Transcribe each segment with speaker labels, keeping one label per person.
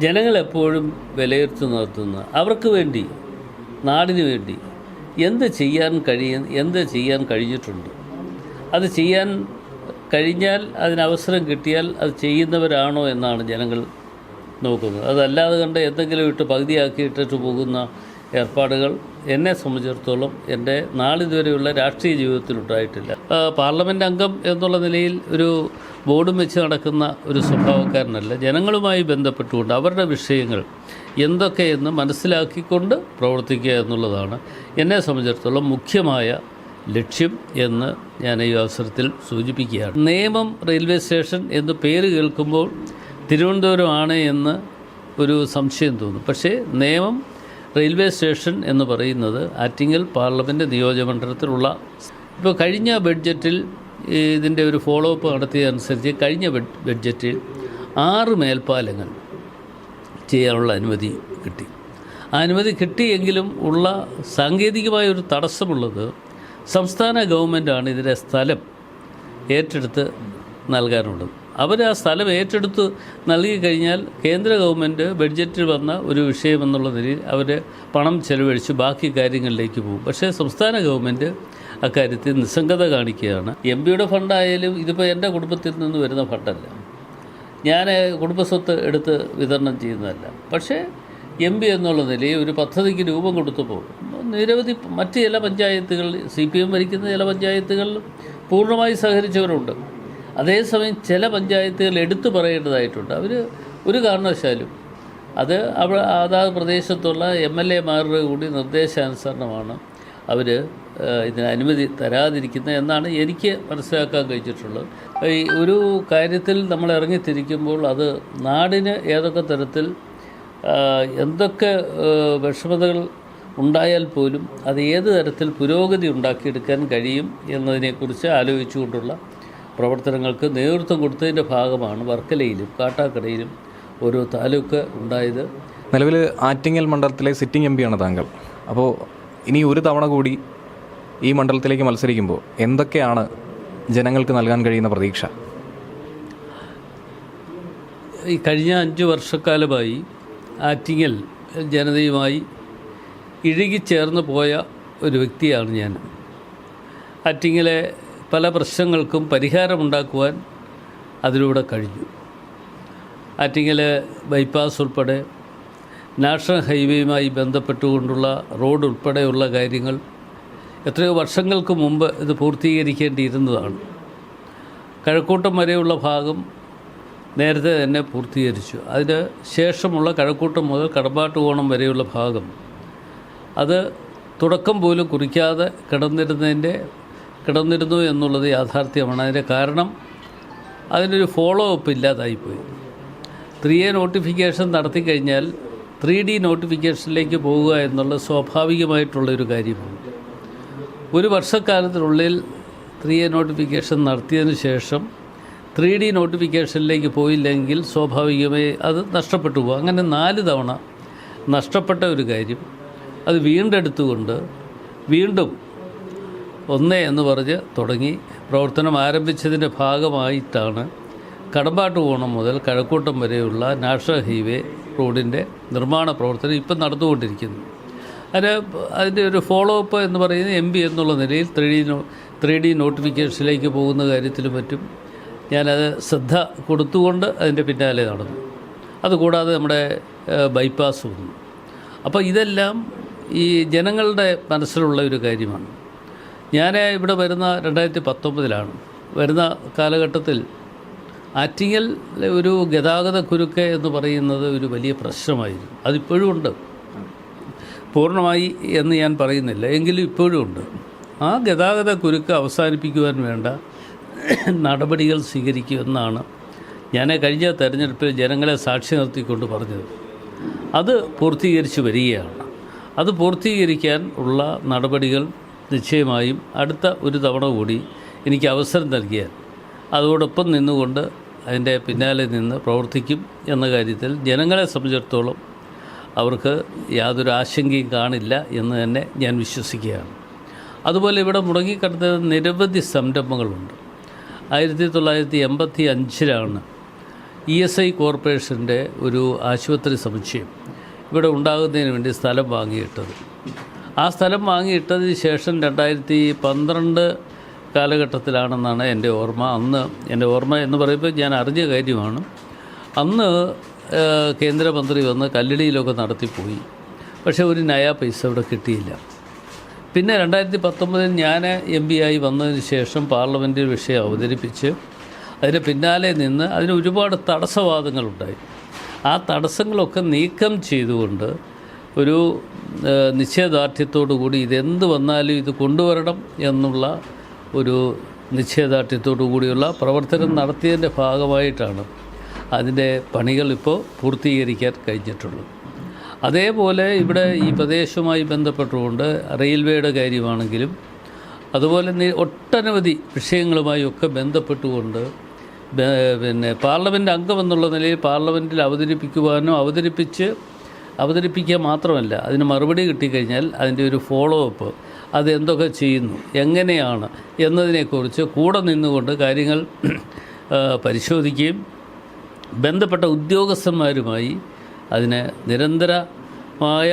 Speaker 1: ജനങ്ങളെപ്പോഴും വിലയിരുത്തി നിർത്തുന്ന അവർക്ക് വേണ്ടി, നാടിനു വേണ്ടി എന്ത് ചെയ്യാൻ കഴിഞ്ഞിട്ടുണ്ട്, അത് ചെയ്യാൻ കഴിഞ്ഞാൽ, അതിനവസരം കിട്ടിയാൽ അത് ചെയ്യുന്നവരാണോ എന്നാണ് ജനങ്ങൾ നോക്കുന്നത്. അതല്ലാതെ കണ്ട് എന്തെങ്കിലും ഇട്ട് പകുതിയാക്കിയിട്ടിട്ട് പോകുന്ന ഏർപ്പാടുകൾ എന്നെ സംബന്ധിച്ചിടത്തോളം എൻ്റെ നാളിതുവരെയുള്ള രാഷ്ട്രീയ ജീവിതത്തിലുണ്ടായിട്ടില്ല. പാർലമെൻറ്റ് അംഗം എന്നുള്ള നിലയിൽ ഒരു ബോർഡും വെച്ച് നടക്കുന്ന ഒരു സ്വഭാവക്കാരനല്ല. ജനങ്ങളുമായി ബന്ധപ്പെട്ടുകൊണ്ട് അവരുടെ വിഷയങ്ങൾ എന്തൊക്കെയെന്ന് മനസ്സിലാക്കിക്കൊണ്ട് പ്രവർത്തിക്കുക എന്നുള്ളതാണ് എന്നെ സംബന്ധിച്ചിടത്തോളം മുഖ്യമായ ലക്ഷ്യം എന്ന് ഞാൻ ഈ അവസരത്തിൽ സൂചിപ്പിക്കുകയാണ്. നേമം റെയിൽവേ സ്റ്റേഷൻ എന്ന് പേര് കേൾക്കുമ്പോൾ തിരുവനന്തപുരമാണ് എന്ന് ഒരു സംശയം തോന്നും. പക്ഷേ നേമം റെയിൽവേ സ്റ്റേഷൻ എന്ന് പറയുന്നത് ആറ്റിങ്ങൽ പാർലമെൻറ്റ് നിയോജകമണ്ഡലത്തിലുള്ള, ഇപ്പോൾ കഴിഞ്ഞ ബഡ്ജറ്റിൽ ഇതിൻ്റെ ഒരു ഫോളോ അപ്പ് നടത്തിയതനുസരിച്ച് കഴിഞ്ഞ ബഡ്ജറ്റിൽ 6 മേൽപ്പാലങ്ങൾ ചെയ്യാനുള്ള അനുമതി കിട്ടി. ആ അനുമതി കിട്ടിയെങ്കിലും ഉള്ള സാങ്കേതികമായൊരു തടസ്സമുള്ളത് സംസ്ഥാന ഗവൺമെൻറ്റാണ് ഇതിൻ്റെ സ്ഥലം ഏറ്റെടുത്ത് നൽകാനുള്ളത്. അവർ ആ സ്ഥലം ഏറ്റെടുത്ത് നൽകി കഴിഞ്ഞാൽ കേന്ദ്ര ഗവൺമെൻറ് ബഡ്ജറ്റിൽ വന്ന ഒരു വിഷയമെന്നുള്ള നിലയിൽ അവർ പണം ചെലവഴിച്ച് ബാക്കി കാര്യങ്ങളിലേക്ക് പോകും. പക്ഷേ സംസ്ഥാന ഗവൺമെൻറ് അക്കാര്യത്തിൽ നിസ്സംഗത കാണിക്കുകയാണ്. എം പിയുടെ ഫണ്ടായാലും ഇതിപ്പോൾ എൻ്റെ കുടുംബത്തിൽ നിന്ന് വരുന്ന ഫണ്ടല്ല, ഞാൻ കുടുംബസ്വത്ത് എടുത്ത് വിതരണം ചെയ്യുന്നതല്ല. പക്ഷേ എം പി എന്നുള്ള നിലയിൽ ഒരു പദ്ധതിക്ക് രൂപം കൊടുത്തപ്പോൾ നിരവധി മറ്റ് ചില പഞ്ചായത്തുകൾ, CPM ഭരിക്കുന്ന ചില പഞ്ചായത്തുകളിൽ പൂർണ്ണമായി സഹകരിച്ചവരുണ്ട്. അതേസമയം ചില പഞ്ചായത്തുകൾ എടുത്തു പറയേണ്ടതായിട്ടുണ്ട്. അവർ ഒരു കാരണവശാലും അതാത് പ്രദേശത്തുള്ള MLA-മാരുടെ കൂടി നിർദ്ദേശാനുസരണമാണ് അവർ ഇതിന് അനുമതി തരാതിരിക്കുന്നത് എന്നാണ് എനിക്ക് മനസ്സിലാക്കാൻ കഴിഞ്ഞിട്ടുള്ളത്. ഈ ഒരു കാര്യത്തിൽ നമ്മൾ ഇറങ്ങിത്തിരിക്കുമ്പോൾ അത് നാടിന് ഏതൊക്കെ തരത്തിൽ എന്തൊക്കെ വിഷമതകൾ ഉണ്ടായാൽ പോലും അത് ഏത് തരത്തിൽ പുരോഗതി ഉണ്ടാക്കിയെടുക്കാൻ കഴിയും എന്നതിനെക്കുറിച്ച് ആലോചിച്ചുകൊണ്ടുള്ള പ്രവർത്തനങ്ങൾക്ക് നേതൃത്വം കൊടുത്തതിൻ്റെ ഭാഗമാണ് വർക്കലയിലും കാട്ടാക്കടയിലും ഓരോ താലൂക്ക് ഉണ്ടായത്.
Speaker 2: നിലവിൽ ആറ്റിങ്ങൽ മണ്ഡലത്തിലെ സിറ്റിംഗ് MP ആണ് താങ്കൾ. അപ്പോൾ ഇനി ഒരു തവണ കൂടി ഈ മണ്ഡലത്തിലേക്ക് മത്സരിക്കുമ്പോൾ എന്തൊക്കെയാണ് ജനങ്ങൾക്ക് നൽകാൻ കഴിയുന്ന പ്രതീക്ഷ?
Speaker 1: ഈ കഴിഞ്ഞ 5 വർഷക്കാലമായി ആറ്റിങ്ങൽ ജനതയുമായി ഇഴുകിച്ചേർന്ന് പോയ ഒരു വ്യക്തിയാണ് ഞാൻ. ആറ്റിങ്ങലെ പല പ്രശ്നങ്ങൾക്കും പരിഹാരമുണ്ടാക്കുവാൻ അതിലൂടെ കഴിഞ്ഞു. ആറ്റിങ്ങൽ ബൈപ്പാസ് ഉൾപ്പെടെ നാഷണൽ ഹൈവേയുമായി ബന്ധപ്പെട്ടുകൊണ്ടുള്ള റോഡ് ഉൾപ്പെടെയുള്ള കാര്യങ്ങൾ എത്രയോ വർഷങ്ങൾക്ക് മുമ്പ് ഇത് പൂർത്തീകരിക്കേണ്ടിയിരുന്നതാണ്. കഴക്കൂട്ടം വരെയുള്ള ഭാഗം നേരത്തെ തന്നെ പൂർത്തീകരിച്ചു. അതിന് ശേഷമുള്ള കഴക്കൂട്ടം മുതൽ കടമ്പാട്ടുകോണം വരെയുള്ള ഭാഗം അത് തുടക്കം പോലും കുറിക്കാതെ കിടന്നിരുന്നു എന്നുള്ളത് യാഥാർത്ഥ്യമാണ്. അതിൻ്റെ കാരണം അതിനൊരു ഫോളോ അപ്പ് ഇല്ലാതായിപ്പോയി. 3A നോട്ടിഫിക്കേഷൻ നടത്തിക്കഴിഞ്ഞാൽ 3D നോട്ടിഫിക്കേഷനിലേക്ക് പോവുക എന്നുള്ളത് സ്വാഭാവികമായിട്ടുള്ളൊരു കാര്യമാണ്. ഒരു വർഷക്കാലത്തിനുള്ളിൽ 3A നോട്ടിഫിക്കേഷൻ നടത്തിയതിന് ശേഷം 3D നോട്ടിഫിക്കേഷനിലേക്ക് പോയില്ലെങ്കിൽ സ്വാഭാവികമായി അത് നഷ്ടപ്പെട്ടു പോകും. അങ്ങനെ 4 തവണ നഷ്ടപ്പെട്ട ഒരു കാര്യം അത് വീണ്ടെടുത്തുകൊണ്ട് വീണ്ടും 1 എന്ന് പറഞ്ഞ് തുടങ്ങി പ്രവർത്തനം ആരംഭിച്ചതിൻ്റെ ഭാഗമായിട്ടാണ് കടമ്പാട്ടുകോണം മുതൽ കഴക്കൂട്ടം വരെയുള്ള നാഷണൽ ഹൈവേ റോഡിൻ്റെ നിർമ്മാണ പ്രവർത്തനം ഇപ്പം നടന്നുകൊണ്ടിരിക്കുന്നു. അതിൻ്റെ ഒരു ഫോളോ അപ്പ് എന്ന് പറയുന്നത് MP എന്നുള്ള നിലയിൽ 3D നോട്ടിഫിക്കേഷനിലേക്ക് പോകുന്ന കാര്യത്തിലും മറ്റും ഞാനത് ശ്രദ്ധ കൊടുത്തുകൊണ്ട് അതിൻ്റെ പിന്നാലെ നടന്നു. അതുകൂടാതെ നമ്മുടെ ബൈപ്പാസ് വന്നു. അപ്പോൾ ഇതെല്ലാം ഈ ജനങ്ങളുടെ മനസ്സിലുള്ള ഒരു കാര്യമാണ്. ഞാൻ ഇവിടെ വരുന്ന 2019 വരുന്ന കാലഘട്ടത്തിൽ ആറ്റിങ്ങൽ ഒരു ഗതാഗത കുരുക്ക് എന്ന് പറയുന്നത് ഒരു വലിയ പ്രശ്നമായിരുന്നു. അതിപ്പോഴും ഉണ്ട്, പൂർണ്ണമായി എന്ന് ഞാൻ പറയുന്നില്ല, എങ്കിലും ഇപ്പോഴും ഉണ്ട്. ആ ഗതാഗത കുരുക്ക് അവസാനിപ്പിക്കുവാൻ വേണ്ട നടപടികൾ സ്വീകരിക്കുമെന്നാണ് ഞാൻ കഴിഞ്ഞ തെരഞ്ഞെടുപ്പിൽ ജനങ്ങളെ സാക്ഷി നിർത്തിക്കൊണ്ട് പറഞ്ഞത്. അത് പൂർത്തീകരിച്ച് വരികയാണ്. അത് പൂർത്തീകരിക്കാൻ ഉള്ള നടപടികൾ നിശ്ചയമായും അടുത്ത ഒരു തവണ കൂടി എനിക്ക് അവസരം നൽകിയാൽ അതോടൊപ്പം നിന്നുകൊണ്ട് അതിൻ്റെ പിന്നാലെ നിന്ന് പ്രവർത്തിക്കും എന്ന കാര്യത്തിൽ ജനങ്ങളെ സംബന്ധിച്ചിടത്തോളം അവർക്ക് യാതൊരു ആശങ്കയും കാണില്ല എന്ന് തന്നെ ഞാൻ വിശ്വസിക്കുകയാണ്. അതുപോലെ ഇവിടെ മുടങ്ങിക്കിടന്ന നിരവധി സംരംഭങ്ങളുണ്ട്. 1985 ESI കോർപ്പറേഷൻ്റെ ഒരു ആശുപത്രി സമുച്ചയം ഇവിടെ ഉണ്ടാകുന്നതിന് വേണ്ടി സ്ഥലം വാങ്ങിയിട്ടത്. ആ സ്ഥലം വാങ്ങിയിട്ടതിന് ശേഷം 2012 കാലഘട്ടത്തിലാണെന്നാണ് എൻ്റെ ഓർമ്മ. അന്ന് എൻ്റെ ഓർമ്മ എന്ന് പറയുമ്പോൾ ഞാൻ അറിഞ്ഞ കാര്യമാണ്. അന്ന് കേന്ദ്രമന്ത്രി വന്ന് കല്ലടിയിലൊക്കെ നടത്തിപ്പോയി. പക്ഷേ ഒരു നയാ പൈസ ഇവിടെ കിട്ടിയില്ല. പിന്നെ 2019 ഞാൻ MP ആയി വന്നതിന് ശേഷം പാർലമെൻറ്റിൽ വിഷയം അവതരിപ്പിച്ച് അതിന് പിന്നാലെ നിന്ന് അതിന് ഒരുപാട് തടസ്സവാദങ്ങളുണ്ടായി. ആ തടസ്സങ്ങളൊക്കെ നീക്കം ചെയ്തുകൊണ്ട് ഒരു നിശ്ചയദാർഢ്യത്തോടു കൂടി ഇതെന്ത് വന്നാലും ഇത് കൊണ്ടുവരണം എന്നുള്ള ഒരു നിശ്ചയദാർഢ്യത്തോടു കൂടിയുള്ള പ്രവർത്തനം നടത്തിയതിൻ്റെ ഭാഗമായിട്ടാണ് അതിൻ്റെ പണികൾ ഇപ്പോൾ പൂർത്തീകരിക്കാൻ കഴിഞ്ഞിട്ടുള്ളത്. അതേപോലെ ഇവിടെ ഈ പ്രദേശവുമായി ബന്ധപ്പെട്ടുകൊണ്ട് റെയിൽവേയുടെ കാര്യമാണെങ്കിലും അതുപോലെ ഒട്ടനവധി വിഷയങ്ങളുമായി ഒക്കെ ബന്ധപ്പെട്ടുകൊണ്ട് പിന്നെ പാർലമെൻറ്റ് അംഗമെന്നുള്ള നിലയിൽ പാർലമെൻറ്റിൽ അവതരിപ്പിക്കുക മാത്രമല്ല, അതിന് മറുപടി കിട്ടിക്കഴിഞ്ഞാൽ അതിൻ്റെ ഒരു ഫോളോ അപ്പ്, അത് എന്തൊക്കെ ചെയ്യുന്നു, എങ്ങനെയാണ് എന്നതിനെക്കുറിച്ച് കൂടെ നിന്നുകൊണ്ട് കാര്യങ്ങൾ പരിശോധിക്കുകയും ബന്ധപ്പെട്ട ഉദ്യോഗസ്ഥന്മാരുമായി അതിനെ നിരന്തരമായ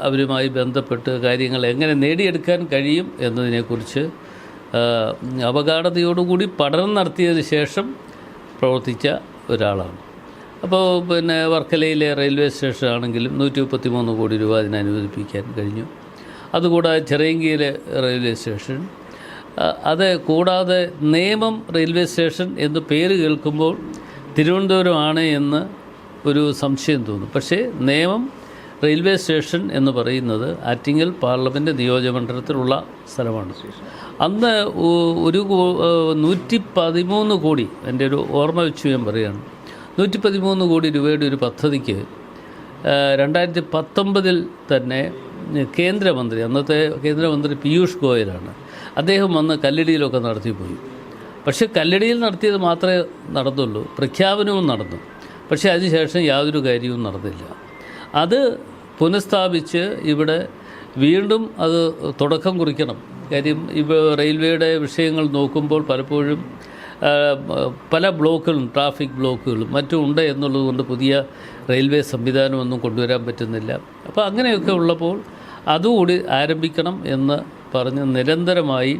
Speaker 1: അവരുമായി ബന്ധപ്പെട്ട് കാര്യങ്ങൾ എങ്ങനെ നേടിയെടുക്കാൻ കഴിയും എന്നതിനെക്കുറിച്ച് അവഗാഢതയോടുകൂടി പഠനം നടത്തിയതിന് ശേഷം പ്രവർത്തിച്ച ഒരാളാണ്. അപ്പോൾ പിന്നെ വർക്കലയിലെ റെയിൽവേ സ്റ്റേഷൻ ആണെങ്കിലും 133 കോടി രൂപ അതിന് അനുവദിപ്പിക്കാൻ കഴിഞ്ഞു. അതുകൂടാതെ ചിറയൻകീഴിലെ റെയിൽവേ സ്റ്റേഷൻ, അത് കൂടാതെ നേമം റെയിൽവേ സ്റ്റേഷൻ എന്ന് പേര് കേൾക്കുമ്പോൾ തിരുവനന്തപുരമാണ് എന്ന് ഒരു സംശയം തോന്നും. പക്ഷേ നേമം റെയിൽവേ സ്റ്റേഷൻ എന്ന് പറയുന്നത് ആറ്റിങ്ങൽ പാർലമെൻറ്റ് നിയോജകമണ്ഡലത്തിലുള്ള സ്ഥലമാണ്. അന്ന് ഒരു 113 കോടി, എൻ്റെ ഒരു ഓർമ്മ വെച്ച് ഞാൻ പറയുകയാണ്, 113 കോടി രൂപയുടെ ഒരു പദ്ധതിക്ക് 2019 തന്നെ കേന്ദ്രമന്ത്രി, അന്നത്തെ കേന്ദ്രമന്ത്രി പീയൂഷ് ഗോയലാണ്, അദ്ദേഹം വന്ന് കല്ലടിയിലൊക്കെ നടത്തിപ്പോയി. പക്ഷേ കല്ലടിയിൽ നടത്തിയത് മാത്രമേ നടന്നുള്ളൂ, പ്രഖ്യാപനവും നടന്നു. പക്ഷേ അതിനുശേഷം യാതൊരു കാര്യവും നടന്നില്ല. അത് പുനഃസ്ഥാപിച്ച് ഇവിടെ വീണ്ടും അത് തുടക്കം കുറിക്കണം. കാര്യം ഇപ്പോൾ റെയിൽവേയുടെ വിഷയങ്ങൾ നോക്കുമ്പോൾ പലപ്പോഴും പല ബ്ലോക്കുകളും, ട്രാഫിക് ബ്ലോക്കുകളും മറ്റും ഉണ്ട് എന്നുള്ളതുകൊണ്ട് പുതിയ റെയിൽവേ സംവിധാനമൊന്നും കൊണ്ടുവരാൻ പറ്റുന്നില്ല. അപ്പോൾ അങ്ങനെയൊക്കെ ഉള്ളപ്പോൾ അതുകൂടി ആരംഭിക്കണം എന്ന് പറഞ്ഞ് നിരന്തരമായി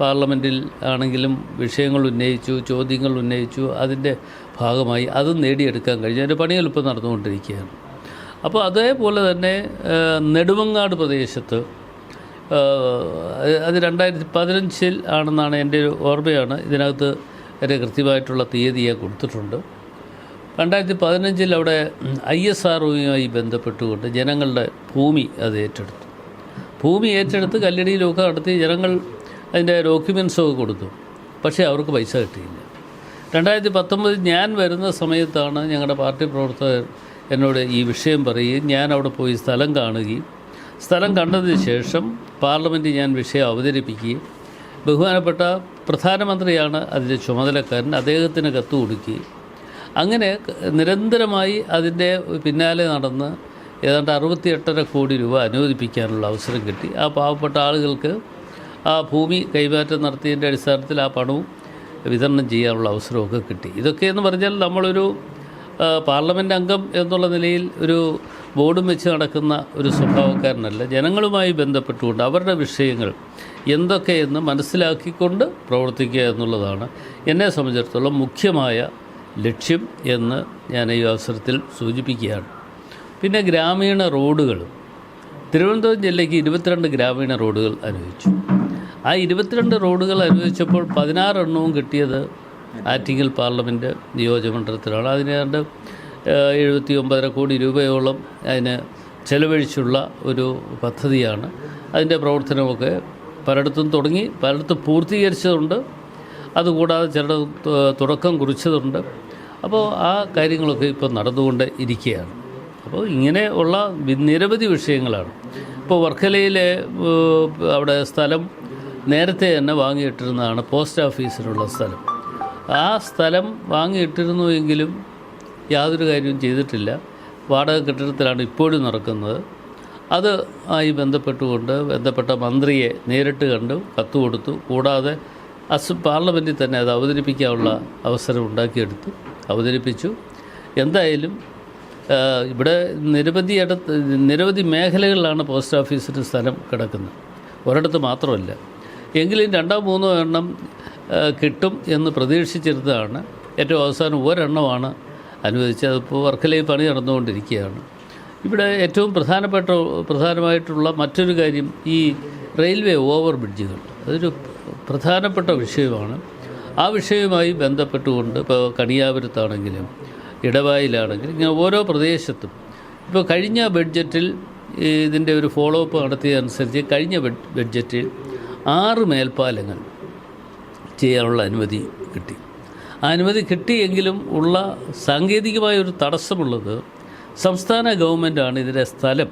Speaker 1: പാർലമെൻറ്റിൽ ആണെങ്കിലും വിഷയങ്ങൾ ഉന്നയിച്ചു, ചോദ്യങ്ങൾ ഉന്നയിച്ചു. അതിൻ്റെ ഭാഗമായി അത് നേടിയെടുക്കാൻ കഴിഞ്ഞു. അതിൻ്റെ പണികൾ ഇപ്പോൾ നടന്നുകൊണ്ടിരിക്കുകയാണ്. അപ്പോൾ അതേപോലെ തന്നെ നെടുമങ്ങാട് പ്രദേശത്ത് അത് 2015 ആണെന്നാണ് എൻ്റെ ഒരു ഓർമ്മയാണ്. ഇതിനകത്ത് എൻ്റെ കൃത്യമായിട്ടുള്ള തീയതി ഞാൻ കൊടുത്തിട്ടുണ്ട്. 2015 അവിടെ ISROയുമായി ബന്ധപ്പെട്ടുകൊണ്ട് ജനങ്ങളുടെ ഭൂമി അത് ഏറ്റെടുത്തു. ഭൂമി ഏറ്റെടുത്ത് കല്ലടിയിലൊക്കെ നടത്തി ജനങ്ങൾ അതിൻ്റെ ഡോക്യുമെൻസൊക്കെ കൊടുത്തു. പക്ഷേ അവർക്ക് പൈസ കിട്ടിയില്ല. 2019 ഞാൻ വരുന്ന സമയത്താണ് ഞങ്ങളുടെ പാർട്ടി പ്രവർത്തകർ എന്നോട് ഈ വിഷയം പറയുകയും ഞാൻ അവിടെ പോയി സ്ഥലം കാണുകയും സ്ഥലം കണ്ടതിന് ശേഷം പാർലമെൻറ്റിൽ ഞാൻ വിഷയം അവതരിപ്പിക്കുകയും ബഹുമാനപ്പെട്ട പ്രധാനമന്ത്രിയാണ് അതിൻ്റെ ചുമതലക്കാരൻ, അദ്ദേഹത്തിന് കത്ത് കൊടുക്കുകയും അങ്ങനെ നിരന്തരമായി അതിൻ്റെ പിന്നാലെ നടന്ന് ഏതാണ്ട് 68.5 കോടി രൂപ അനുവദിപ്പിക്കാനുള്ള അവസരം കിട്ടി. ആ പാവപ്പെട്ട ആളുകൾക്ക് ആ ഭൂമി കൈമാറ്റം നടത്തിയതിൻ്റെ അടിസ്ഥാനത്തിൽ ആ പണവും വിതരണം ചെയ്യാനുള്ള അവസരമൊക്കെ കിട്ടി. ഇതൊക്കെയെന്ന് പറഞ്ഞാൽ നമ്മളൊരു പാർലമെൻറ്റ് അംഗം എന്നുള്ള നിലയിൽ ഒരു ബോർഡും വെച്ച് നടക്കുന്ന ഒരു സ്വഭാവക്കാരനല്ല. ജനങ്ങളുമായി ബന്ധപ്പെട്ടുകൊണ്ട് അവരുടെ വിഷയങ്ങൾ എന്തൊക്കെയെന്ന് മനസ്സിലാക്കിക്കൊണ്ട് പ്രവർത്തിക്കുക എന്നുള്ളതാണ് എന്നെ സംബന്ധിച്ചിടത്തോളം മുഖ്യമായ ലക്ഷ്യം എന്ന് ഞാൻ ഈ അവസരത്തിൽ സൂചിപ്പിക്കുകയാണ്. പിന്നെ ഗ്രാമീണ റോഡുകൾ, തിരുവനന്തപുരം ജില്ലയ്ക്ക് 22 ഗ്രാമീണ റോഡുകൾ അനുവദിച്ചു. ആ 22 റോഡുകൾ അനുവദിച്ചപ്പോൾ 16 എണ്ണവും കിട്ടിയത് ആറ്റിങ്ങൽ പാർലമെൻറ്റ് നിയോജകമണ്ഡലത്തിലാണ്. അതിനേതാണ്ട് 79.5 കോടി രൂപയോളം അതിന് ചെലവഴിച്ചുള്ള ഒരു പദ്ധതിയാണ്. അതിൻ്റെ പ്രവർത്തനമൊക്കെ പലയിടത്തും തുടങ്ങി, പലയിടത്തും പൂർത്തീകരിച്ചതുണ്ട്. അതുകൂടാതെ ചില തുടക്കം കുറിച്ചതുണ്ട്. അപ്പോൾ ആ കാര്യങ്ങളൊക്കെ ഇപ്പോൾ നടന്നുകൊണ്ട് ഇരിക്കുകയാണ്. അപ്പോൾ ഇങ്ങനെ ഉള്ള നിരവധി വിഷയങ്ങളാണ്. ഇപ്പോൾ വർക്കലയിലെ അവിടെ സ്ഥലം നേരത്തെ തന്നെ വാങ്ങിയിട്ടിരുന്നതാണ്, പോസ്റ്റ് ഓഫീസിനുള്ള സ്ഥലം. ആ സ്ഥലം വാങ്ങിയിട്ടിരുന്നുവെങ്കിലും യാതൊരു കാര്യവും ചെയ്തിട്ടില്ല. വാടക കെട്ടിടത്തിലാണ് ഇപ്പോഴും നടക്കുന്നത്. അത് ആയി ബന്ധപ്പെട്ട മന്ത്രിയെ നേരിട്ട് കണ്ടു, കത്ത് കൊടുത്തു. കൂടാതെ പാർലമെൻറ്റിൽ തന്നെ അത് അവതരിപ്പിക്കാനുള്ള അവസരം അവതരിപ്പിച്ചു. എന്തായാലും ഇവിടെ നിരവധി മേഖലകളിലാണ് പോസ്റ്റ് ഓഫീസിന് സ്ഥലം കിടക്കുന്നത്, ഒരിടത്ത് മാത്രമല്ല. എങ്കിലും 2-3 എണ്ണം കിട്ടും എന്ന് പ്രതീക്ഷിച്ചിരുന്നതാണ്. ഏറ്റവും അവസാനം ഒരെണ്ണമാണ് അനുവദിച്ചത്. അതിപ്പോൾ വർക്കലയിൽ പണി നടന്നുകൊണ്ടിരിക്കുകയാണ്. ഇവിടെ ഏറ്റവും പ്രധാനമായിട്ടുള്ള മറ്റൊരു കാര്യം ഈ റെയിൽവേ ഓവർ ബ്രിഡ്ജുകൾ. അതൊരു പ്രധാനപ്പെട്ട വിഷയമാണ്. ആ വിഷയവുമായി ബന്ധപ്പെട്ടുകൊണ്ട് ഇപ്പോൾ കണിയാപുരത്താണെങ്കിലും ഇടവായിലാണെങ്കിലും ഇങ്ങനെ ഓരോ പ്രദേശത്തും ഇപ്പോൾ കഴിഞ്ഞ ബഡ്ജറ്റിൽ ഇതിൻ്റെ ഒരു ഫോളോ അപ്പ് നടത്തിയതനുസരിച്ച് കഴിഞ്ഞ ബഡ്ജറ്റിൽ 6 മേൽപ്പാലങ്ങൾ ചെയ്യാനുള്ള അനുമതി കിട്ടി. ആ അനുമതി കിട്ടിയെങ്കിലും ഉള്ള സാങ്കേതികമായ ഒരു തടസ്സമുള്ളത് സംസ്ഥാന ഗവൺമെൻറ്റാണ് ഇതിൻ്റെ സ്ഥലം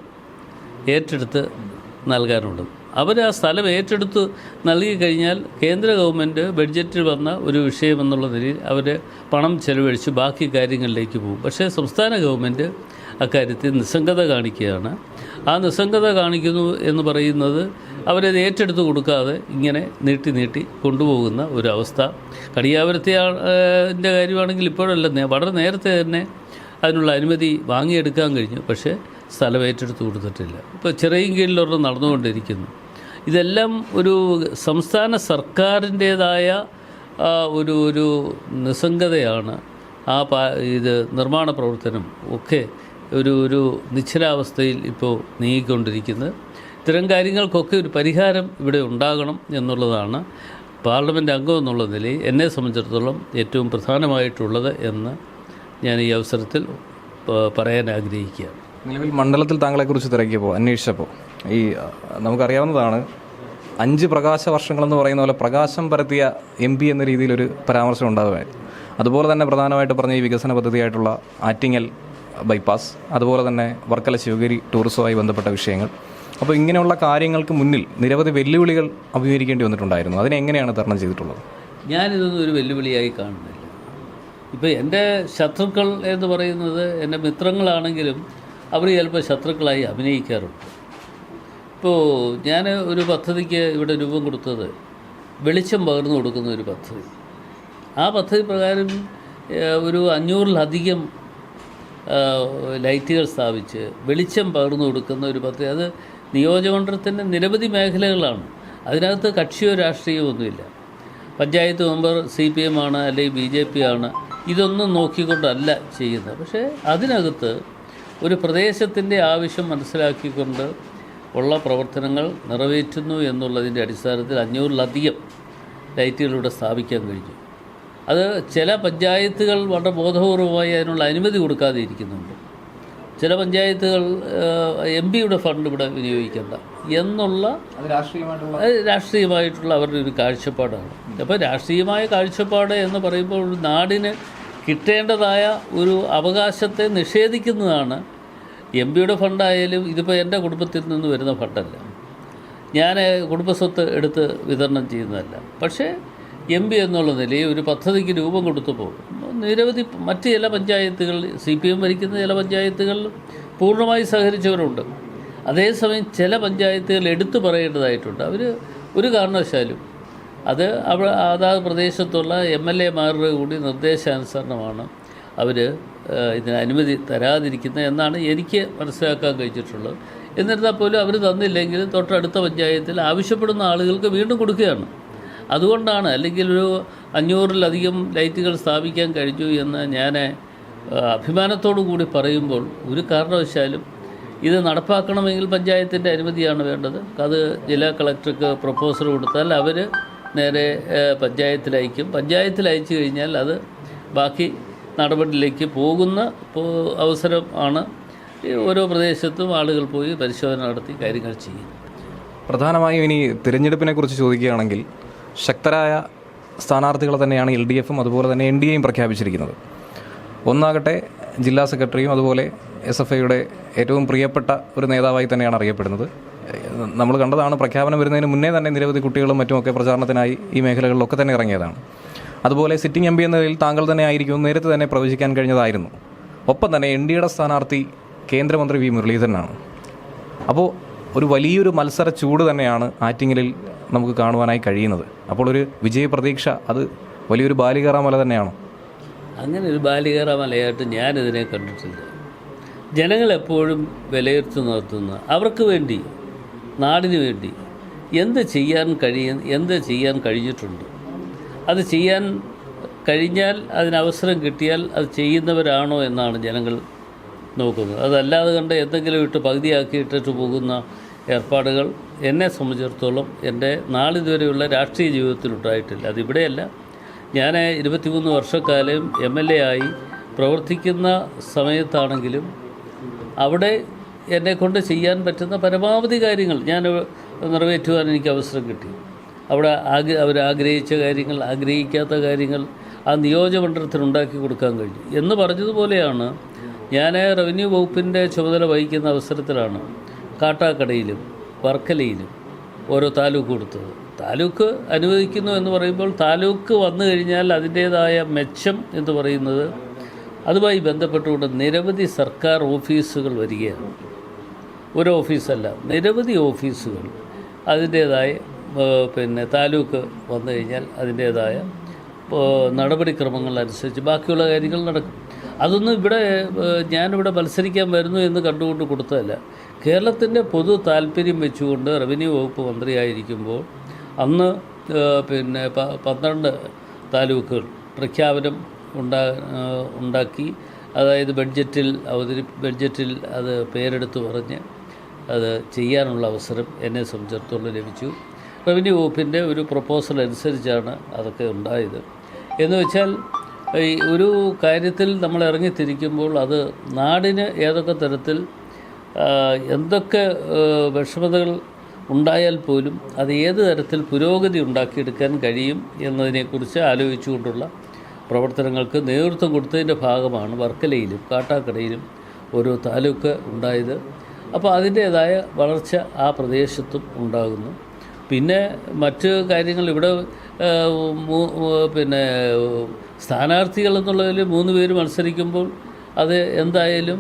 Speaker 1: ഏറ്റെടുത്ത് നൽകാനുള്ളത്. അവർ ആ സ്ഥലം ഏറ്റെടുത്ത് നൽകി കഴിഞ്ഞാൽ കേന്ദ്ര ഗവൺമെൻറ് ബഡ്ജറ്റിൽ വന്ന ഒരു വിഷയമെന്നുള്ള നിലയിൽ അവർ പണം ചെലവഴിച്ച് ബാക്കി കാര്യങ്ങളിലേക്ക് പോകും. പക്ഷേ സംസ്ഥാന ഗവൺമെൻറ് അക്കാര്യത്തിൽ നിസ്സംഗത കാണിക്കുകയാണ്. ആ നിസ്സംഗത കാണിക്കുന്നു എന്ന് പറയുന്നത് അവരത് ഏറ്റെടുത്ത് കൊടുക്കാതെ ഇങ്ങനെ നീട്ടി കൊണ്ടുപോകുന്ന ഒരവസ്ഥ. കണിയാപുരത്തിൻ്റെ കാര്യമാണെങ്കിൽ ഇപ്പോഴല്ല, വളരെ നേരത്തെ തന്നെ അതിനുള്ള അനുമതി വാങ്ങിയെടുക്കാൻ കഴിഞ്ഞു. പക്ഷേ സ്ഥലം ഏറ്റെടുത്ത് കൊടുത്തിട്ടില്ല. ഇപ്പോൾ ചിറയിൻകീഴിലൊരെണ്ണം നടന്നുകൊണ്ടിരിക്കുന്നു. ഇതെല്ലാം ഒരു സംസ്ഥാന സർക്കാരിൻ്റേതായ ഒരു നിസ്സംഗതയാണ്. ഇത് നിർമ്മാണ പ്രവർത്തനം ഒക്കെ ഒരു നിശ്ചലാവസ്ഥയിൽ ഇപ്പോൾ നീങ്ങിക്കൊണ്ടിരിക്കുന്നത്. ഇത്തരം കാര്യങ്ങൾക്കൊക്കെ ഒരു പരിഹാരം ഇവിടെ ഉണ്ടാകണം എന്നുള്ളതാണ് പാർലമെൻറ്റ് അംഗം എന്നുള്ള നിലയിൽ എന്നെ സംബന്ധിച്ചിടത്തോളം ഏറ്റവും പ്രധാനമായിട്ടുള്ളത് എന്ന് ഞാൻ ഈ അവസരത്തിൽ പറയാൻ ആഗ്രഹിക്കുകയാണ്.
Speaker 2: നിലവിൽ മണ്ഡലത്തിൽ താങ്കളെക്കുറിച്ച് അന്വേഷിച്ചപ്പോൾ നമുക്കറിയാവുന്നതാണ് 5 പ്രകാശ വർഷങ്ങളെന്ന് പറയുന്ന പോലെ പ്രകാശം പരത്തിയ MP എന്ന രീതിയിലൊരു പരാമർശം ഉണ്ടാവുകയായിരുന്നു. അതുപോലെ തന്നെ പ്രധാനമായിട്ട് പറഞ്ഞ ഈ വികസന പദ്ധതിയായിട്ടുള്ള ആറ്റിങ്ങൽ ബൈപ്പാസ്, അതുപോലെ തന്നെ വർക്കല ശിവഗിരി ടൂറിസവുമായി ബന്ധപ്പെട്ട വിഷയങ്ങൾ. അപ്പോൾ ഇങ്ങനെയുള്ള കാര്യങ്ങൾക്ക് മുന്നിൽ നിരവധി വെല്ലുവിളികൾ അഭിമുഖീകരിക്കേണ്ടി വന്നിട്ടുണ്ടായിരുന്നു. അതിനെങ്ങനെയാണ് തരണം ചെയ്തിട്ടുള്ളത്?
Speaker 1: ഞാനിതൊന്നും ഒരു വെല്ലുവിളിയായി കാണുന്നില്ല. ഇപ്പോൾ എൻ്റെ ശത്രുക്കൾ എന്ന് പറയുന്നത് എൻ്റെ മിത്രങ്ങളാണെങ്കിലും അവർ ചിലപ്പോൾ ശത്രുക്കളായി അഭിനയിക്കാറുണ്ട്. ഇപ്പോൾ ഞാൻ ഒരു പദ്ധതിക്ക് ഇവിടെ രൂപം കൊടുത്തത് വെളിച്ചം പകർന്നു കൊടുക്കുന്ന ഒരു പദ്ധതി. ആ പദ്ധതി പ്രകാരം ഒരു 500-ലധികം ലൈറ്റുകൾ സ്ഥാപിച്ച് വെളിച്ചം പകർന്നു കൊടുക്കുന്ന ഒരു പദ്ധതി. അത് നിയോജകമണ്ഡലത്തിൻ്റെ നിരവധി മേഖലകളാണ്. അതിനകത്ത് കക്ഷിയോ രാഷ്ട്രീയമോ ഒന്നുമില്ല. പഞ്ചായത്ത് മെമ്പർ CPM ആണ് അല്ലെങ്കിൽ BJP ആണ്, ഇതൊന്നും നോക്കിക്കൊണ്ടല്ല ചെയ്യുന്നത്. പക്ഷേ അതിനകത്ത് ഒരു പ്രദേശത്തിൻ്റെ ആവശ്യം മനസ്സിലാക്കിക്കൊണ്ട് ഉള്ള പ്രവർത്തനങ്ങൾ നിറവേറ്റുന്നു എന്നുള്ളതിൻ്റെ അടിസ്ഥാനത്തിൽ 500-ലധികം ലൈറ്റുകളിലൂടെ സ്ഥാപിക്കാൻ കഴിഞ്ഞു. അത് ചില പഞ്ചായത്തുകൾ വളരെ ബോധപൂർവമായി അതിനുള്ള അനുമതി കൊടുക്കാതെ ഇരിക്കുന്നുണ്ട്. ചില പഞ്ചായത്തുകൾ MP-യുടെ ഫണ്ട് ഇവിടെ വിനിയോഗിക്കേണ്ട എന്നുള്ള രാഷ്ട്രീയമായിട്ടുള്ള അവരുടെ ഒരു കാഴ്ചപ്പാടാണ്. അപ്പോൾ രാഷ്ട്രീയമായ കാഴ്ചപ്പാട് എന്ന് പറയുമ്പോൾ ഒരു നാടിന് കിട്ടേണ്ടതായ ഒരു അവകാശത്തെ നിഷേധിക്കുന്നതാണ്. MP-യുടെ ഫണ്ടായാലും ഇതിപ്പോൾ എൻ്റെ കുടുംബത്തിൽ നിന്ന് വരുന്ന ഫണ്ടല്ല, ഞാൻ കുടുംബസ്വത്ത് എടുത്ത് വിതരണം ചെയ്യുന്നതല്ല. പക്ഷേ MP എന്നുള്ള നിലയിൽ ഒരു പദ്ധതിക്ക് രൂപം കൊടുത്തപ്പോൾ നിരവധി മറ്റ് ചില പഞ്ചായത്തുകൾ, CPM ഭരിക്കുന്ന ചില പഞ്ചായത്തുകൾ പൂർണ്ണമായി സഹകരിച്ചവരുണ്ട്. അതേസമയം ചില പഞ്ചായത്തുകൾ എടുത്തു പറയേണ്ടതായിട്ടുണ്ട്. അവർ ഒരു കാരണവശാലും അതാത് പ്രദേശത്തുള്ള MLA-മാരുടെ കൂടി നിർദ്ദേശാനുസരണമാണ് അവർ ഇതിന് അനുമതി തരാതിരിക്കുന്നത് എന്നാണ് എനിക്ക് മനസ്സിലാക്കാൻ കഴിഞ്ഞിട്ടുള്ളത്. എന്നിരുന്നാൽ പോലും അവർ തന്നില്ലെങ്കിൽ തൊട്ടടുത്ത പഞ്ചായത്തിൽ ആവശ്യപ്പെടുന്ന ആളുകൾക്ക് വീണ്ടും കൊടുക്കുകയാണ്. അതുകൊണ്ടാണ്, അല്ലെങ്കിൽ ഒരു 500-ലധികം ലൈറ്റുകൾ സ്ഥാപിക്കാൻ കഴിഞ്ഞു എന്ന് ഞാൻ അഭിമാനത്തോടു കൂടി പറയുമ്പോൾ ഒരു കാരണവശാലും ഇത് നടപ്പാക്കണമെങ്കിൽ പഞ്ചായത്തിൻ്റെ അനുമതിയാണ് വേണ്ടത്. അത് ജില്ലാ കളക്ടർക്ക് പ്രപ്പോസൽ കൊടുത്താൽ അവർ നേരെ പഞ്ചായത്തിലയക്കും. പഞ്ചായത്തിലയച്ചു കഴിഞ്ഞാൽ അത് ബാക്കി നടപടിയിലേക്ക് പോകുന്ന അവസരം ആണ്. ഓരോ പ്രദേശത്തും ആളുകൾ പോയി പരിശോധന നടത്തി കാര്യങ്ങൾ ചെയ്യും.
Speaker 2: പ്രധാനമായും ഇനി തിരഞ്ഞെടുപ്പിനെക്കുറിച്ച് ചോദിക്കുകയാണെങ്കിൽ ശക്തരായ സ്ഥാനാർത്ഥികളെ തന്നെയാണ് LDFും അതുപോലെ തന്നെ NDAയും പ്രഖ്യാപിച്ചിരിക്കുന്നത്. ഒന്നാകട്ടെ ജില്ലാ സെക്രട്ടറിയും അതുപോലെ SFIയുടെ ഏറ്റവും പ്രിയപ്പെട്ട ഒരു നേതാവായി തന്നെയാണ് അറിയപ്പെടുന്നത്. നമ്മൾ കണ്ടതാണ്, പ്രഖ്യാപനം വരുന്നതിന് മുന്നേ തന്നെ നിരവധി കുട്ടികളും മറ്റുമൊക്കെ പ്രചാരണത്തിനായി ഈ മേഖലകളിലൊക്കെ തന്നെ ഇറങ്ങിയതാണ്. അതുപോലെ സിറ്റിംഗ് MP എന്ന നിലയിൽ താങ്കൾ തന്നെ ആയിരിക്കും നേരത്തെ തന്നെ പ്രവചിക്കാൻ കഴിഞ്ഞതായിരുന്നു. ഒപ്പം തന്നെ NDAയുടെ സ്ഥാനാർത്ഥി കേന്ദ്രമന്ത്രി V. മുരളീധരനാണ്. അപ്പോൾ ഒരു വലിയൊരു മത്സര ചൂട് തന്നെയാണ് ആറ്റിങ്ങലിൽ നമുക്ക് കാണുവാനായി കഴിയുന്നത്. അപ്പോൾ ഒരു വിജയപ്രതീക്ഷ അത് വലിയൊരു ബാലികേറാമല തന്നെയാണോ?
Speaker 1: അങ്ങനെ ഒരു ബാലികേറാമലയായിട്ട് ഞാനിതിനെ കണ്ടിട്ടില്ല. ജനങ്ങളെപ്പോഴും വിലയിരുത്തി നിർത്തുന്ന അവർക്ക് വേണ്ടി, നാടിന് വേണ്ടി എന്ത് ചെയ്യാൻ കഴിഞ്ഞിട്ടുണ്ട്, അത് ചെയ്യാൻ കഴിഞ്ഞാൽ, അതിനവസരം കിട്ടിയാൽ അത് ചെയ്യുന്നവരാണോ എന്നാണ് ജനങ്ങൾ നോക്കുന്നത്. അതല്ലാതെ കണ്ട് എന്തെങ്കിലും ഇട്ട് പകുതിയാക്കിയിട്ടിട്ട് പോകുന്ന ഏർപ്പാടുകൾ എന്നെ സംബന്ധിച്ചിടത്തോളം എൻ്റെ നാളിതുവരെയുള്ള രാഷ്ട്രീയ ജീവിതത്തിലുണ്ടായിട്ടില്ല. അതിവിടെയല്ല, ഞാൻ 23 വർഷക്കാലം MLA ആയി പ്രവർത്തിക്കുന്ന സമയത്താണെങ്കിലും അവിടെ എന്നെക്കൊണ്ട് ചെയ്യാൻ പറ്റുന്ന പരമാവധി കാര്യങ്ങൾ ഞാൻ നിറവേറ്റുവാൻ എനിക്ക് അവസരം കിട്ടി. അവിടെ അവരാഗ്രഹിച്ച കാര്യങ്ങൾ, ആഗ്രഹിക്കാത്ത കാര്യങ്ങൾ ആ നിയോജകമണ്ഡലത്തിന് ഉണ്ടാക്കി കൊടുക്കാൻ കഴിഞ്ഞു. എന്ന് പറഞ്ഞതുപോലെയാണ് ഞാൻ റവന്യൂ വകുപ്പിൻ്റെ ചുമതല വഹിക്കുന്ന അവസരത്തിലാണ് കാട്ടാക്കടയിലും വർക്കലയിലും ഓരോ താലൂക്ക് കൊടുത്തത്. താലൂക്ക് അനുവദിക്കുന്നു എന്ന് പറയുമ്പോൾ താലൂക്ക് വന്നു കഴിഞ്ഞാൽ അതിൻ്റേതായ മെച്ചം എന്ന് പറയുന്നത് അതുമായി ബന്ധപ്പെട്ടുകൊണ്ട് നിരവധി സർക്കാർ ഓഫീസുകൾ വരികയാണ്. ഒരു ഓഫീസല്ല, നിരവധി ഓഫീസുകൾ അതിൻ്റേതായ താലൂക്ക് വന്നു കഴിഞ്ഞാൽ അതിൻ്റേതായ നടപടിക്രമങ്ങൾ അനുസരിച്ച് ബാക്കിയുള്ള കാര്യങ്ങൾ നടക്കും. അതൊന്നും ഇവിടെ ഞാനിവിടെ മത്സരിക്കാൻ വരുന്നു എന്ന് കണ്ടുകൊണ്ട് കൊടുത്തതല്ല. കേരളത്തിൻ്റെ പൊതു താല്പര്യം വെച്ചുകൊണ്ട് റവന്യൂ വകുപ്പ് മന്ത്രിയായിരിക്കുമ്പോൾ അന്ന് 12 താലൂക്കുകൾ പ്രഖ്യാപനം ഉണ്ടാക്കി, അതായത് ബഡ്ജറ്റിൽ അത് പേരെടുത്ത് പറഞ്ഞ് അത് ചെയ്യാനുള്ള അവസരം എന്നെ സംബന്ധിച്ചിടത്തോളം ലഭിച്ചു. റവന്യൂ വകുപ്പിൻ്റെ ഒരു പ്രപ്പോസൽ അനുസരിച്ചാണ് അതൊക്കെ ഉണ്ടായത്. എന്ന് വെച്ചാൽ ഈ ഒരു കാര്യത്തിൽ നമ്മൾ ഇറങ്ങിത്തിരിക്കുമ്പോൾ അത് നാടിന് ഏതൊക്കെ തരത്തിൽ എന്തൊക്കെ വിഷമതകൾ ഉണ്ടായാൽ പോലും അത് ഏത് തരത്തിൽ പുരോഗതി ഉണ്ടാക്കിയെടുക്കാൻ കഴിയും എന്നതിനെക്കുറിച്ച് ആലോചിച്ചുകൊണ്ടുള്ള പ്രവർത്തനങ്ങൾക്ക് നേതൃത്വം കൊടുത്തതിൻ്റെ ഭാഗമാണ് വർക്കലയിലും കാട്ടാക്കടയിലും ഓരോ താലൂക്ക് ഉണ്ടായത്. അപ്പോൾ അതിൻ്റേതായ വളർച്ച ആ പ്രദേശത്തും ഉണ്ടാകുന്നു. പിന്നെ മറ്റ് കാര്യങ്ങൾ ഇവിടെ സ്ഥാനാർത്ഥികൾ എന്നുള്ളതിൽ 3 പേര് മത്സരിക്കുമ്പോൾ അത് എന്തായാലും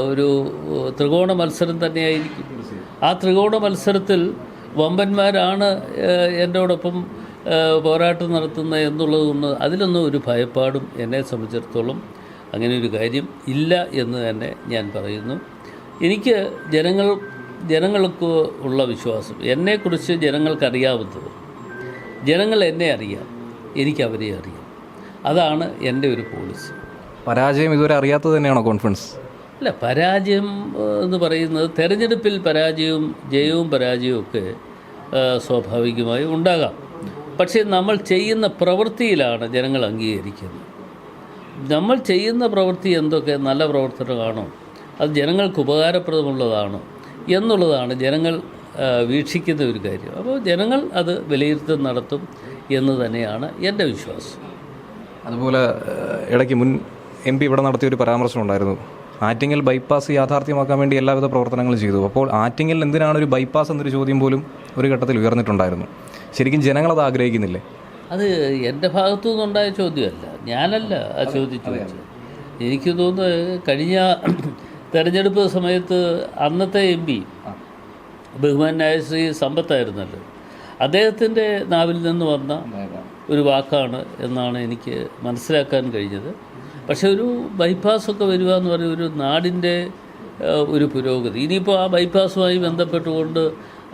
Speaker 1: ഒരു ത്രികോണ മത്സരം തന്നെയായിരിക്കും. ആ ത്രികോണ മത്സരത്തിൽ വമ്പന്മാരാണ് എന്നോടൊപ്പം പോരാട്ടം നടത്തുന്നത് എന്നുള്ളത് കൊണ്ട് അതിലൊന്നും ഒരു ഭയപ്പാടും എന്നെ സംബന്ധിച്ചിടത്തോളം അങ്ങനെ ഒരു കാര്യം ഇല്ല എന്ന് തന്നെ ഞാൻ പറയുന്നു. എനിക്ക് ജനങ്ങൾക്ക് ഉള്ള വിശ്വാസം, എന്നെക്കുറിച്ച് ജനങ്ങൾക്കറിയാവുന്നത്, ജനങ്ങൾ എന്നെ അറിയാം, എനിക്ക് അവരെ അറിയാം. അതാണ് എൻ്റെ ഒരു പോളിസി.
Speaker 2: പരാജയം ഇതുവരെ അറിയാത്തത് തന്നെയാണോ കോൺഫിഡൻസ്?
Speaker 1: അല്ല, പരാജയം എന്ന് പറയുന്നത് തെരഞ്ഞെടുപ്പിൽ ജയവും പരാജയവും ഒക്കെ സ്വാഭാവികമായും ഉണ്ടാകാം. പക്ഷേ നമ്മൾ ചെയ്യുന്ന പ്രവൃത്തിയിലാണ് ജനങ്ങൾ അംഗീകരിക്കുന്നത്. നമ്മൾ ചെയ്യുന്ന പ്രവൃത്തി എന്തൊക്കെ നല്ല പ്രവർത്തനമാണോ, അത് ജനങ്ങൾക്ക് ഉപകാരപ്രദമുള്ളതാണോ എന്നുള്ളതാണ് ജനങ്ങൾ വീക്ഷിക്കുന്ന ഒരു കാര്യം. അപ്പോൾ ജനങ്ങൾ അത് വിലയിരുത്തൽ നടത്തും എന്ന് തന്നെയാണ് എൻ്റെ വിശ്വാസം.
Speaker 2: അതുപോലെ ഇടയ്ക്ക് മുൻ MP ഇവിടെ നടത്തിയൊരു പരാമർശം ഉണ്ടായിരുന്നു, ആറ്റിങ്ങൽ ബൈപ്പാസ് യാഥാർത്ഥ്യമാക്കാൻ വേണ്ടി എല്ലാവിധ പ്രവർത്തനങ്ങളും ചെയ്തു. അപ്പോൾ ആറ്റിങ്ങൽ എന്തിനാണ് ഒരു ബൈപ്പാസ് എന്നൊരു ചോദ്യം പോലും ഒരു ഘട്ടത്തിൽ ഉയർന്നിട്ടുണ്ടായിരുന്നു. ശരിക്കും ജനങ്ങളത് ആഗ്രഹിക്കുന്നില്ലേ?
Speaker 1: അത് എൻ്റെ ഭാഗത്തു നിന്നുണ്ടായ ചോദ്യമല്ല, ഞാനല്ല ആ ചോദ്യം ചോദിച്ചത്. എനിക്ക് തോന്നുന്നത് കഴിഞ്ഞ തെരഞ്ഞെടുപ്പ് സമയത്ത് അന്നത്തെ MP ബഹുമാനായ ശ്രീ സമ്പത്തായിരുന്നല്ലോ, അദ്ദേഹത്തിൻ്റെ നാവിൽ നിന്ന് വന്ന ഒരു വാക്കാണ് എന്നാണ് എനിക്ക് മനസ്സിലാക്കാൻ കഴിഞ്ഞത്. പക്ഷേ ഒരു ബൈപ്പാസൊക്കെ വരിക എന്ന് പറയുന്ന ഒരു നാടിൻ്റെ ഒരു പുരോഗതി. ഇനിയിപ്പോൾ ആ ബൈപ്പാസുമായി ബന്ധപ്പെട്ടുകൊണ്ട്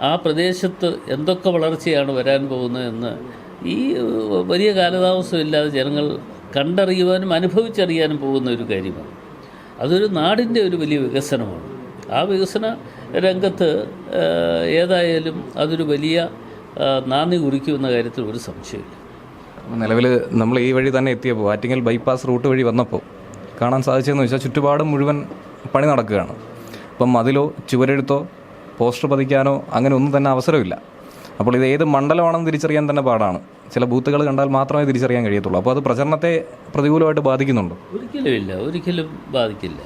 Speaker 1: ആ പ്രദേശത്ത് എന്തൊക്കെ വളർച്ചയാണ് വരാൻ പോകുന്നതെന്ന് ഈ വലിയ കാലതാമസമില്ലാതെ ജനങ്ങൾ കണ്ടറിയുവാനും അനുഭവിച്ചറിയാനും പോകുന്ന ഒരു കാര്യമാണ്. അതൊരു നാടിൻ്റെ ഒരു വലിയ വികസനമാണ്. ആ വികസന രംഗത്ത് ഏതായാലും അതൊരു വലിയ നാന്ദി കുറിക്കുമെന്ന കാര്യത്തിൽ ഒരു സംശയമില്ല.
Speaker 2: നിലവിൽ നമ്മൾ ഈ വഴി തന്നെ എത്തിയപ്പോൾ, ആറ്റിങ്ങൽ ബൈപ്പാസ് റൂട്ട് വഴി വന്നപ്പോൾ കാണാൻ സാധിച്ചതെന്ന് വെച്ചാൽ ചുറ്റുപാടും മുഴുവൻ പണി നടക്കുകയാണ്. അപ്പം അതിലോ ചുവരെഴുത്തോ പോസ്റ്റർ പതിക്കാനോ അങ്ങനെ ഒന്നും തന്നെ അവസരമില്ല. അപ്പോൾ ഇത് ഏത് മണ്ഡലമാണെന്ന് തിരിച്ചറിയാൻ തന്നെ പാടാണ്. ചില ബൂത്തുകൾ കണ്ടാൽ മാത്രമേ തിരിച്ചറിയാൻ കഴിയത്തുള്ളൂ. അപ്പോൾ അത് പ്രചരണത്തെ പ്രതികൂലമായിട്ട് ബാധിക്കുന്നുണ്ടോ?
Speaker 1: ഒരിക്കലും ബാധിക്കില്ല.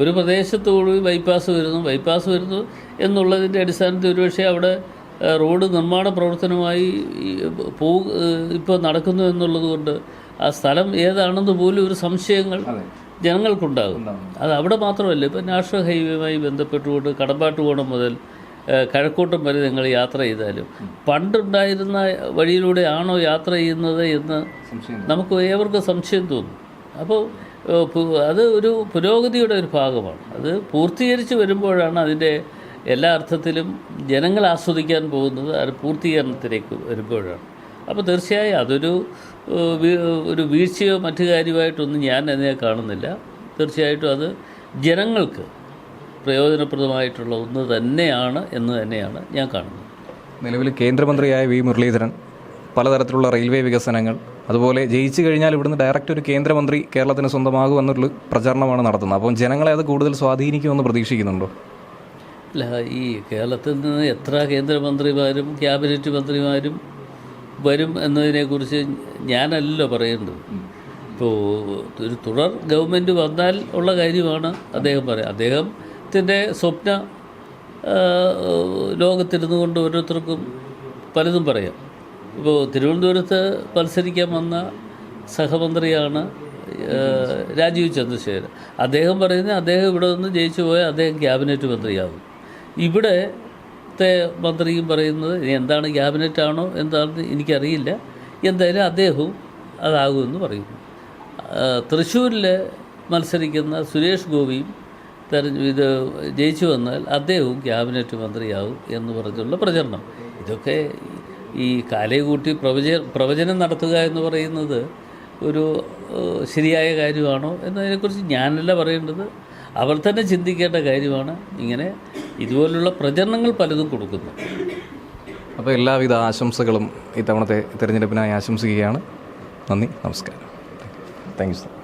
Speaker 1: ഒരു പ്രദേശത്തോട് ബൈപ്പാസ് വരുന്നു എന്നുള്ളതിൻ്റെ അടിസ്ഥാനത്തിൽ ഒരുപക്ഷെ അവിടെ റോഡ് നിർമ്മാണ പ്രവർത്തനമായി ഇപ്പോൾ നടക്കുന്നു എന്നുള്ളത് കൊണ്ട് ആ സ്ഥലം ഏതാണെന്ന് പോലും ഒരു സംശയങ്ങൾ ജനങ്ങൾക്കുണ്ടാകും. അത് അവിടെ മാത്രമല്ല, ഇപ്പോൾ നാഷണൽ ഹൈവേയുമായി ബന്ധപ്പെട്ടുകൊണ്ട് കടമ്പാട്ടുകോണം മുതൽ കഴക്കൂട്ടം വരെ നിങ്ങൾ യാത്ര ചെയ്താലും പണ്ടുണ്ടായിരുന്ന വഴിയിലൂടെയാണോ യാത്ര ചെയ്യുന്നത് എന്ന് നമുക്ക് ഏവർക്കും സംശയം തോന്നും. അപ്പോൾ അത് ഒരു പുരോഗതിയുടെ ഒരു ഭാഗമാണ്. അത് പൂർത്തീകരിച്ച് വരുമ്പോഴാണ് അതിൻ്റെ എല്ലാ അർത്ഥത്തിലും ജനങ്ങൾ ആസ്വദിക്കാൻ പോകുന്നത്. അത് പൂർത്തീകരണത്തിലേക്ക് വരുമ്പോഴാണ്. അപ്പോൾ തീർച്ചയായും അതൊരു വീഴ്ചയോ മറ്റു കാര്യമായിട്ടൊന്നും ഞാൻ അതിനെ കാണുന്നില്ല. തീർച്ചയായിട്ടും അത് ജനങ്ങൾക്ക് പ്രയോജനപ്രദമായിട്ടുള്ള ഒന്ന് തന്നെയാണ് എന്ന് തന്നെയാണ് ഞാൻ കാണുന്നത്.
Speaker 2: നിലവിൽ കേന്ദ്രമന്ത്രിയായ വി മുരളീധരൻ പലതരത്തിലുള്ള റെയിൽവേ വികസനങ്ങൾ, അതുപോലെ ജയിച്ചു കഴിഞ്ഞാൽ ഇവിടുന്ന് ഡയറക്റ്റ് ഒരു കേന്ദ്രമന്ത്രി കേരളത്തിന് സ്വന്തമാകുമെന്നുള്ള പ്രചാരണമാണ് നടത്തുന്നത്. അപ്പം ജനങ്ങളെ അത് കൂടുതൽ സ്വാധീനിക്കുമെന്ന് പ്രതീക്ഷിക്കുന്നുണ്ടോ?
Speaker 1: അല്ല, ഈ കേരളത്തിൽ നിന്ന് എത്ര കേന്ദ്രമന്ത്രിമാരും ക്യാബിനറ്റ് മന്ത്രിമാരും വരും എന്നതിനെക്കുറിച്ച് ഞാനല്ലല്ലോ പറയേണ്ടത്. ഇപ്പോൾ ഒരു തുടർ ഗവൺമെൻറ് വന്നാൽ ഉള്ള കാര്യമാണ് അദ്ദേഹം പറയുക. അദ്ദേഹത്തിൻ്റെ സ്വപ്ന ലോകത്തിരുന്നു കൊണ്ട് ഓരോരുത്തർക്കും പലതും പറയാം. ഇപ്പോൾ തിരുവനന്തപുരത്ത് മത്സരിക്കാൻ വന്ന സഹമന്ത്രിയാണ് രാജീവ് ചന്ദ്രശേഖരൻ. അദ്ദേഹം പറയുന്നത് അദ്ദേഹം ഇവിടെ നിന്ന് ജയിച്ചു പോയാൽ അദ്ദേഹം ക്യാബിനറ്റ് മന്ത്രിയാകും. ഇവിടുത്തെ മന്ത്രിയും പറയുന്നത് എന്താണ് ക്യാബിനറ്റാണോ എന്താണെന്ന് എനിക്കറിയില്ല, എന്തായാലും അദ്ദേഹവും അതാകുമെന്ന് പറയുന്നു. തൃശ്ശൂരിൽ മത്സരിക്കുന്ന സുരേഷ് ഗോപിയും ജയിച്ചു വന്നാൽ അദ്ദേഹവും ക്യാബിനറ്റ് മന്ത്രിയാകും എന്ന് പറഞ്ഞുള്ള പ്രചരണം. ഇതൊക്കെ ഈ കാലയെ പ്രവചനം നടത്തുക എന്ന് പറയുന്നത് ഒരു ശരിയായ കാര്യമാണോ എന്നതിനെക്കുറിച്ച് ഞാനല്ല പറയേണ്ടത്, അവർ തന്നെ ചിന്തിക്കേണ്ട കാര്യമാണ്. ഇങ്ങനെ ഇതുപോലുള്ള പ്രചരണങ്ങൾ പലതും കൊടുക്കുന്നു.
Speaker 2: അപ്പോൾ എല്ലാവിധ ആശംസകളും ഇത്തവണത്തെ തിരഞ്ഞെടുപ്പിനായി ആശംസിക്കുകയാണ്. നന്ദി, നമസ്കാരം. Thank you sir.